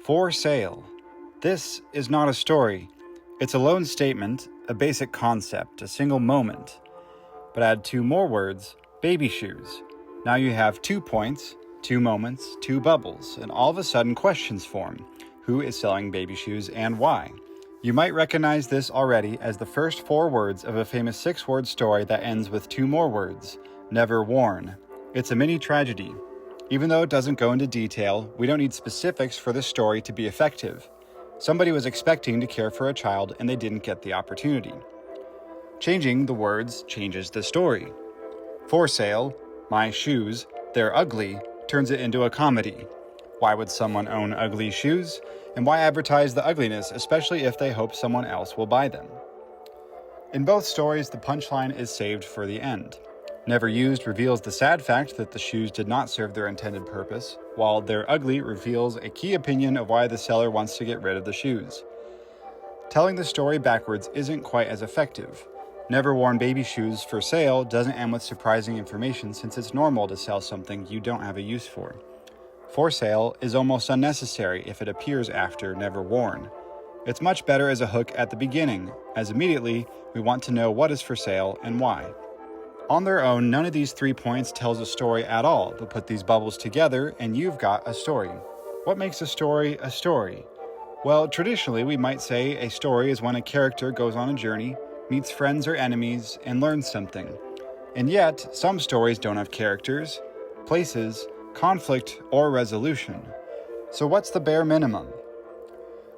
For sale. This is not a story. It's a lone statement, a basic concept, a single moment. But add two more words, baby shoes. Now you have 2 points, 2 moments, 2 bubbles, and all of a sudden questions form. Who is selling baby shoes and why? You might recognize this already as the first 4 words of a famous 6-word story that ends with 2 more words, never worn. It's a mini tragedy. Even though it doesn't go into detail, we don't need specifics for this story to be effective. Somebody was expecting to care for a child and they didn't get the opportunity. Changing the words changes the story. For sale, my shoes, they're ugly, turns it into a comedy. Why would someone own ugly shoes? And why advertise the ugliness, especially if they hope someone else will buy them? In both stories, the punchline is saved for the end. Never used reveals the sad fact that the shoes did not serve their intended purpose, while they're ugly reveals a key opinion of why the seller wants to get rid of the shoes. Telling the story backwards isn't quite as effective. Never worn baby shoes for sale doesn't end with surprising information since it's normal to sell something you don't have a use for. For sale is almost unnecessary if it appears after never worn. It's much better as a hook at the beginning, as immediately we want to know what is for sale and why. On their own, none of these 3 points tells a story at all, but put these bubbles together and you've got a story. What makes a story a story? Well, traditionally we might say a story is when a character goes on a journey, meets friends or enemies, and learns something. And yet, some stories don't have characters, places, conflict, or resolution. So what's the bare minimum?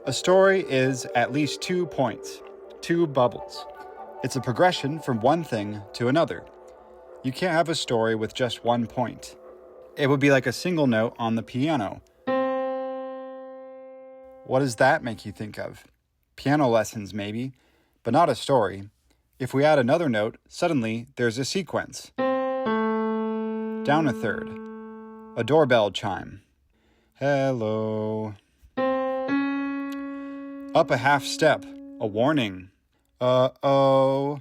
A story is at least 2 points, 2 bubbles. It's a progression from one thing to another. You can't have a story with just 1 point. It would be like a single note on the piano. What does that make you think of? Piano lessons, maybe, but not a story. If we add another note, suddenly there's a sequence. Down a third. A doorbell chime. Hello. Up a half step. A warning. Uh-oh.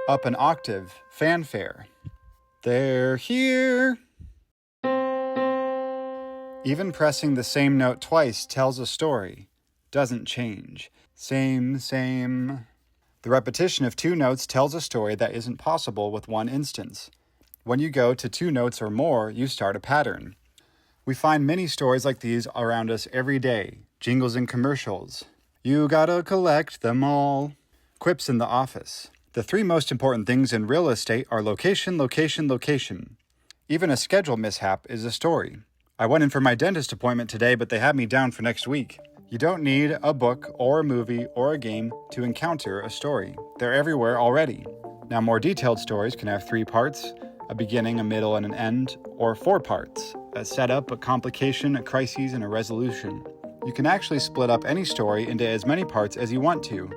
Up an octave, fanfare. They're here. Even pressing the same note twice tells a story. Doesn't change. Same. The repetition of 2 notes tells a story that isn't possible with one instance. When you go to 2 notes or more, you start a pattern. We find many stories like these around us every day. Jingles in commercials. You gotta collect them all. Quips in the office. The 3 most important things in real estate are location, location, location. Even a schedule mishap is a story. I went in for my dentist appointment today, but they had me down for next week. You don't need a book or a movie or a game to encounter a story. They're everywhere already. Now, more detailed stories can have 3 parts, a beginning, a middle, and an end, or 4 parts, a setup, a complication, a crisis, and a resolution. You can actually split up any story into as many parts as you want to,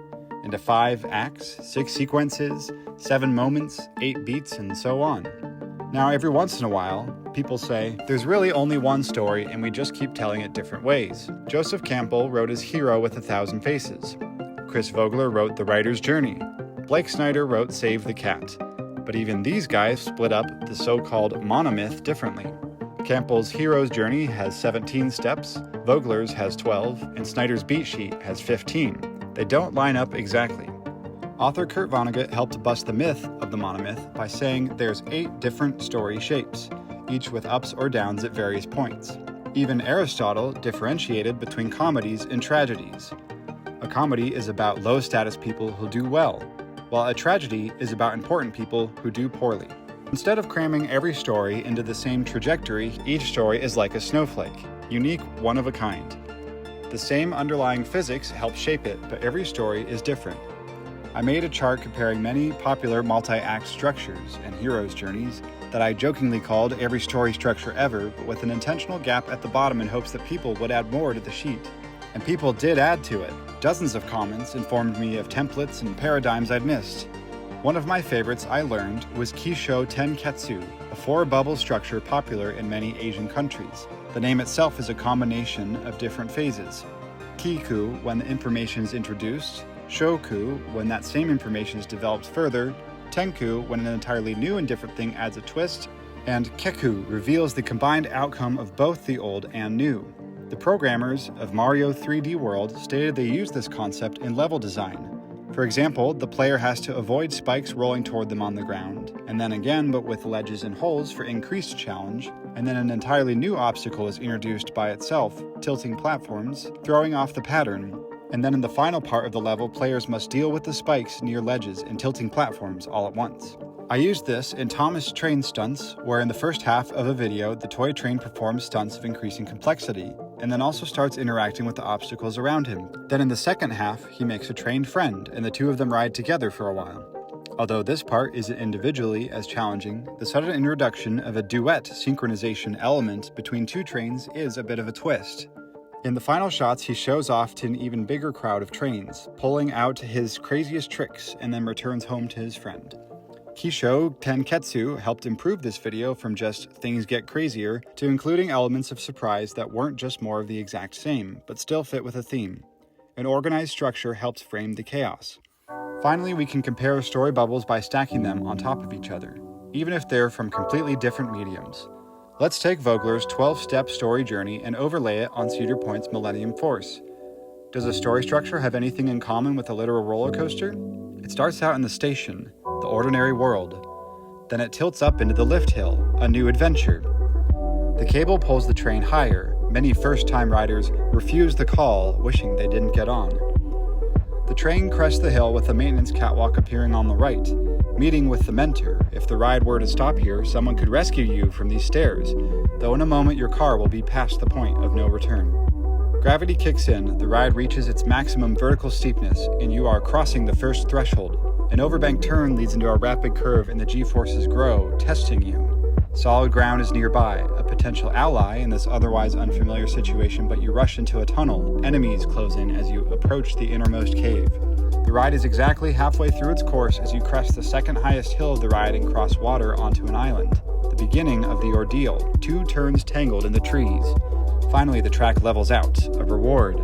into 5 acts, 6 sequences, 7 moments, 8 beats, and so on. Now, every once in a while, people say, there's really only one story and we just keep telling it different ways. Joseph Campbell wrote his Hero with 1,000 Faces. Chris Vogler wrote The Writer's Journey. Blake Snyder wrote Save the Cat. But even these guys split up the so-called monomyth differently. Campbell's Hero's Journey has 17 steps, Vogler's has 12, and Snyder's beat sheet has 15. They don't line up exactly. Author Kurt Vonnegut helped bust the myth of the monomyth by saying there's 8 different story shapes, each with ups or downs at various points. Even Aristotle differentiated between comedies and tragedies. A comedy is about low-status people who do well, while a tragedy is about important people who do poorly. Instead of cramming every story into the same trajectory, each story is like a snowflake, unique, one of a kind. The same underlying physics help shape it, but every story is different. I made a chart comparing many popular multi-act structures and heroes' journeys that I jokingly called every story structure ever, but with an intentional gap at the bottom in hopes that people would add more to the sheet. And people did add to it. Dozens of comments informed me of templates and paradigms I'd missed. One of my favorites I learned was Kisho Tenketsu, a 4-bubble structure popular in many Asian countries. The name itself is a combination of different phases. Kiku, when the information is introduced, Shoku, when that same information is developed further, Tenku, when an entirely new and different thing adds a twist, and Keku reveals the combined outcome of both the old and new. The programmers of Mario 3D World stated they used this concept in level design. For example, the player has to avoid spikes rolling toward them on the ground, and then again but with ledges and holes for increased challenge, and then an entirely new obstacle is introduced by itself, tilting platforms, throwing off the pattern. And then in the final part of the level, players must deal with the spikes near ledges and tilting platforms all at once. I used this in Thomas' train stunts, where in the first half of a video, the toy train performs stunts of increasing complexity, and then also starts interacting with the obstacles around him. Then in the second half, he makes a trained friend, and the two of them ride together for a while. Although this part isn't individually as challenging, the sudden introduction of a duet synchronization element between two trains is a bit of a twist. In the final shots, he shows off to an even bigger crowd of trains, pulling out his craziest tricks, and then returns home to his friend. Kisho Tenketsu helped improve this video from just things get crazier to including elements of surprise that weren't just more of the exact same, but still fit with a theme. An organized structure helps frame the chaos. Finally, we can compare story bubbles by stacking them on top of each other, even if they're from completely different mediums. Let's take Vogler's 12-step story journey and overlay it on Cedar Point's Millennium Force. Does a story structure have anything in common with a literal roller coaster? It starts out in the station, the ordinary world. Then it tilts up into the lift hill, a new adventure. The cable pulls the train higher. Many first-time riders refuse the call, wishing they didn't get on. The train crests the hill with a maintenance catwalk appearing on the right, meeting with the mentor. If the ride were to stop here, someone could rescue you from these stairs, though in a moment your car will be past the point of no return. Gravity kicks in, the ride reaches its maximum vertical steepness, and you are crossing the first threshold. An overbank turn leads into a rapid curve and the G-forces grow, testing you. Solid ground is nearby, a potential ally in this otherwise unfamiliar situation, but you rush into a tunnel. Enemies close in as you approach the innermost cave. The ride is exactly halfway through its course as you crest the second highest hill of the ride and cross water onto an island. The beginning of the ordeal, 2 turns tangled in the trees. Finally, the track levels out, a reward.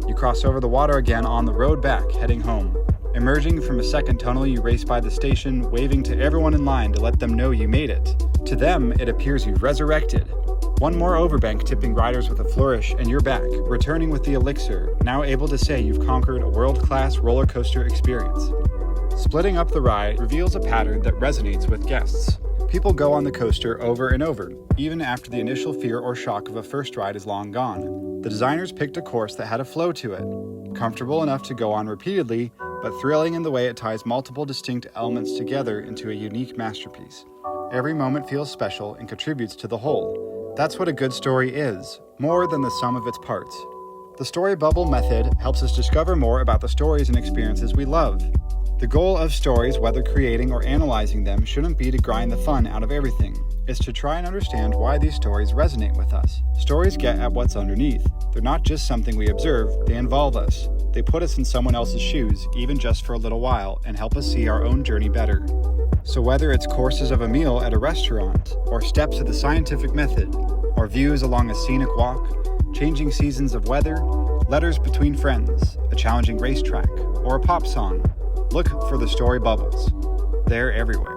You cross over the water again on the road back, heading home. Emerging from a second tunnel, you race by the station, waving to everyone in line to let them know you made it. To them, it appears you've resurrected. One more overbank tipping riders with a flourish, and you're back, returning with the elixir, now able to say you've conquered a world-class roller coaster experience. Splitting up the ride reveals a pattern that resonates with guests. People go on the coaster over and over, even after the initial fear or shock of a first ride is long gone. The designers picked a course that had a flow to it, comfortable enough to go on repeatedly, but thrilling in the way it ties multiple distinct elements together into a unique masterpiece. Every moment feels special and contributes to the whole. That's what a good story is, more than the sum of its parts. The story bubble method helps us discover more about the stories and experiences we love. The goal of stories, whether creating or analyzing them, shouldn't be to grind the fun out of everything. It's to try and understand why these stories resonate with us. Stories get at what's underneath. They're not just something we observe, they involve us. They put us in someone else's shoes, even just for a little while, and help us see our own journey better. So whether it's courses of a meal at a restaurant, or steps of the scientific method, or views along a scenic walk, changing seasons of weather, letters between friends, a challenging racetrack, or a pop song, look for the story bubbles. They're everywhere.